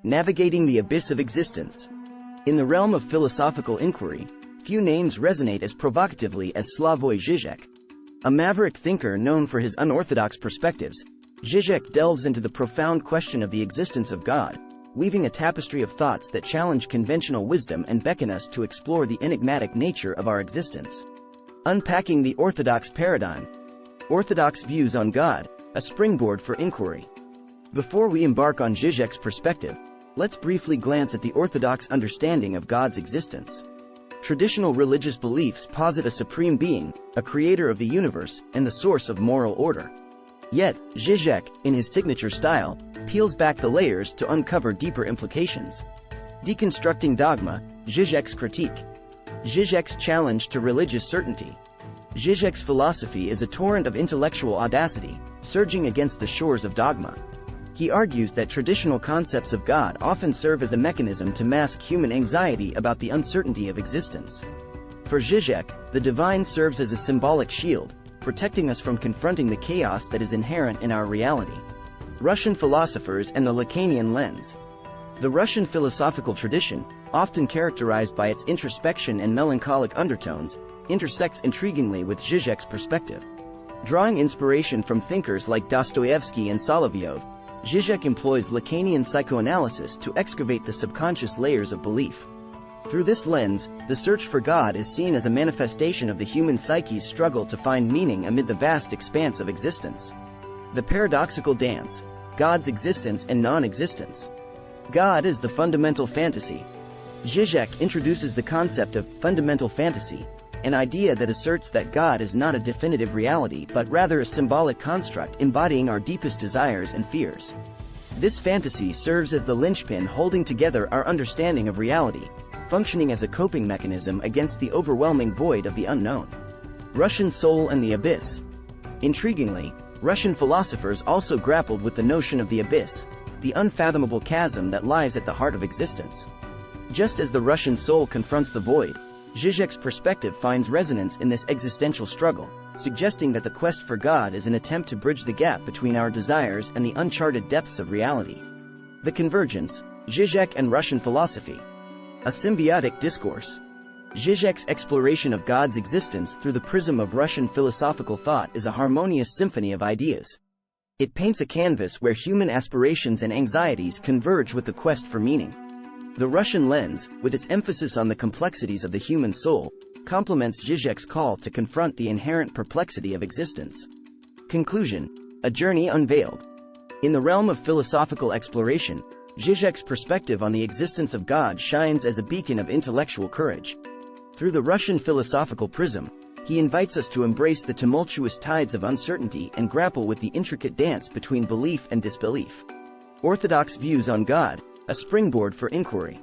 Navigating the abyss of existence. In the realm of philosophical inquiry, few names resonate as provocatively as Slavoj Žižek. A maverick thinker known for his unorthodox perspectives, Žižek delves into the profound question of the existence of God, weaving a tapestry of thoughts that challenge conventional wisdom and beckon us to explore the enigmatic nature of our existence. Unpacking the orthodox paradigm. Orthodox views on God, a springboard for inquiry. Before we embark on Žižek's perspective, let's briefly glance at the orthodox understanding of God's existence. Traditional religious beliefs posit a supreme being, a creator of the universe, and the source of moral order. Yet, Žižek, in his signature style, peels back the layers to uncover deeper implications. Deconstructing dogma, Žižek's critique. Žižek's challenge to religious certainty. Žižek's philosophy is a torrent of intellectual audacity, surging against the shores of dogma. He argues that traditional concepts of God often serve as a mechanism to mask human anxiety about the uncertainty of existence. For Žižek, the divine serves as a symbolic shield, protecting us from confronting the chaos that is inherent in our reality. Russian philosophers and the Lacanian lens. The Russian philosophical tradition, often characterized by its introspection and melancholic undertones, intersects intriguingly with Žižek's perspective. Drawing inspiration from thinkers like Dostoevsky and Solovyov, Žižek employs Lacanian psychoanalysis to excavate the subconscious layers of belief. Through this lens, the search for God is seen as a manifestation of the human psyche's struggle to find meaning amid the vast expanse of existence. The paradoxical dance, God's existence and non-existence. God is the fundamental fantasy. Žižek introduces the concept of fundamental fantasy, an idea that asserts that God is not a definitive reality but rather a symbolic construct embodying our deepest desires and fears. This fantasy serves as the linchpin holding together our understanding of reality, functioning as a coping mechanism against the overwhelming void of the unknown. Russian soul and the abyss. Intriguingly, Russian philosophers also grappled with the notion of the abyss, the unfathomable chasm that lies at the heart of existence. Just as the Russian soul confronts the void, Žižek's perspective finds resonance in this existential struggle, suggesting that the quest for God is an attempt to bridge the gap between our desires and the uncharted depths of reality. The convergence, Žižek and Russian philosophy. A symbiotic discourse. Žižek's exploration of God's existence through the prism of Russian philosophical thought is a harmonious symphony of ideas. It paints a canvas where human aspirations and anxieties converge with the quest for meaning. The Russian lens, with its emphasis on the complexities of the human soul, complements Žižek's call to confront the inherent perplexity of existence. Conclusion: a journey unveiled. In the realm of philosophical exploration, Žižek's perspective on the existence of God shines as a beacon of intellectual courage. Through the Russian philosophical prism, he invites us to embrace the tumultuous tides of uncertainty and grapple with the intricate dance between belief and disbelief. Orthodox views on God, a springboard for inquiry.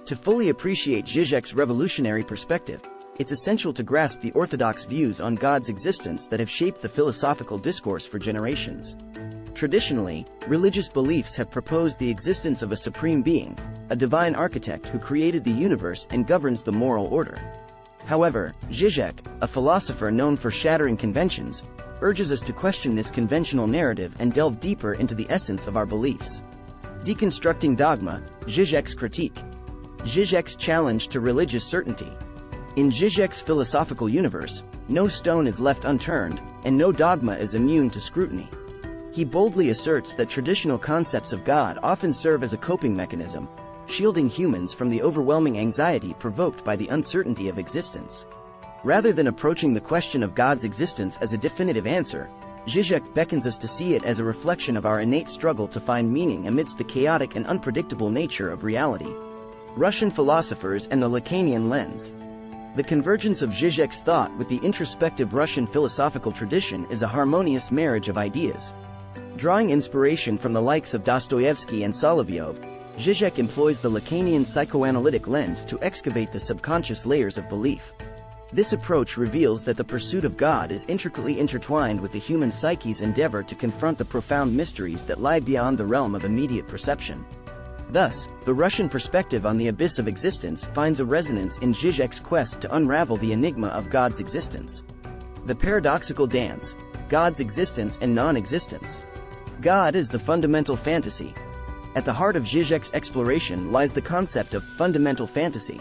To fully appreciate Žižek's revolutionary perspective, it's essential to grasp the orthodox views on God's existence that have shaped the philosophical discourse for generations. Traditionally, religious beliefs have proposed the existence of a supreme being, a divine architect who created the universe and governs the moral order. However, Žižek, a philosopher known for shattering conventions, urges us to question this conventional narrative and delve deeper into the essence of our beliefs. Deconstructing dogma, Žižek's critique. Žižek's challenge to religious certainty. In Žižek's philosophical universe, no stone is left unturned, and no dogma is immune to scrutiny. He boldly asserts that traditional concepts of God often serve as a coping mechanism, shielding humans from the overwhelming anxiety provoked by the uncertainty of existence. Rather than approaching the question of God's existence as a definitive answer, Žižek beckons us to see it as a reflection of our innate struggle to find meaning amidst the chaotic and unpredictable nature of reality. Russian philosophers and the Lacanian lens. The convergence of Žižek's thought with the introspective Russian philosophical tradition is a harmonious marriage of ideas. Drawing inspiration from the likes of Dostoevsky and Solovyov, Žižek employs the Lacanian psychoanalytic lens to excavate the subconscious layers of belief. This approach reveals that the pursuit of God is intricately intertwined with the human psyche's endeavor to confront the profound mysteries that lie beyond the realm of immediate perception. Thus, the Russian perspective on the abyss of existence finds a resonance in Žižek's quest to unravel the enigma of God's existence. The paradoxical dance, God's existence and non-existence. God is the fundamental fantasy. At the heart of Zizek's exploration lies the concept of fundamental fantasy.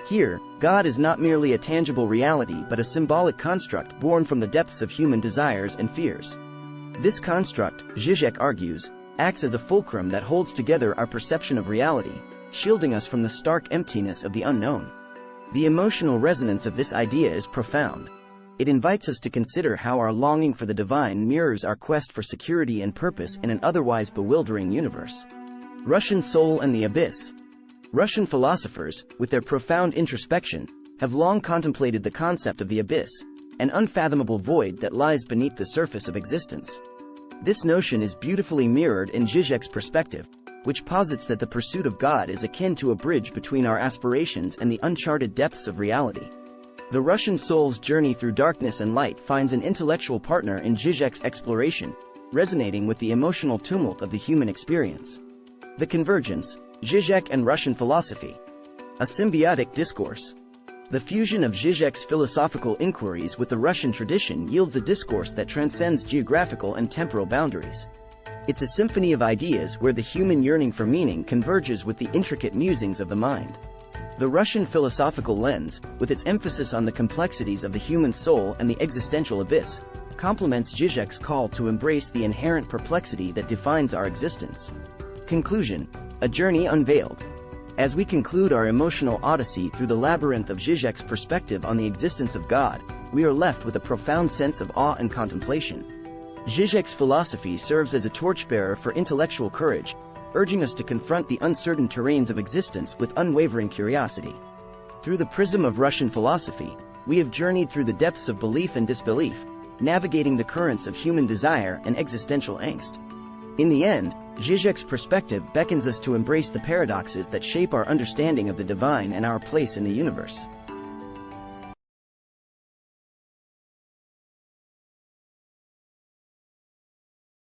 Here, God is not merely a tangible reality but a symbolic construct born from the depths of human desires and fears. This construct, Zizek argues, acts as a fulcrum that holds together our perception of reality, shielding us from the stark emptiness of the unknown. The emotional resonance of this idea is profound. It invites us to consider how our longing for the divine mirrors our quest for security and purpose in an otherwise bewildering universe. Russian soul and the abyss. Russian philosophers, with their profound introspection, have long contemplated the concept of the abyss, an unfathomable void that lies beneath the surface of existence. This notion is beautifully mirrored in Zizek's perspective, which posits that the pursuit of God is akin to a bridge between our aspirations and the uncharted depths of reality. The Russian soul's journey through darkness and light finds an intellectual partner in Zizek's exploration, resonating with the emotional tumult of the human experience. The convergence, Zizek and Russian philosophy. A symbiotic discourse. The fusion of Zizek's philosophical inquiries with the Russian tradition yields a discourse that transcends geographical and temporal boundaries. It's a symphony of ideas where the human yearning for meaning converges with the intricate musings of the mind. The Russian philosophical lens, with its emphasis on the complexities of the human soul and the existential abyss, complements Zizek's call to embrace the inherent perplexity that defines our existence. Conclusion: a journey unveiled. As we conclude our emotional odyssey through the labyrinth of Zizek's perspective on the existence of God, we are left with a profound sense of awe and contemplation. Zizek's philosophy serves as a torchbearer for intellectual courage, urging us to confront the uncertain terrains of existence with unwavering curiosity. Through the prism of Russian philosophy, we have journeyed through the depths of belief and disbelief, navigating the currents of human desire and existential angst. In the end, Zizek's perspective beckons us to embrace the paradoxes that shape our understanding of the divine and our place in the universe.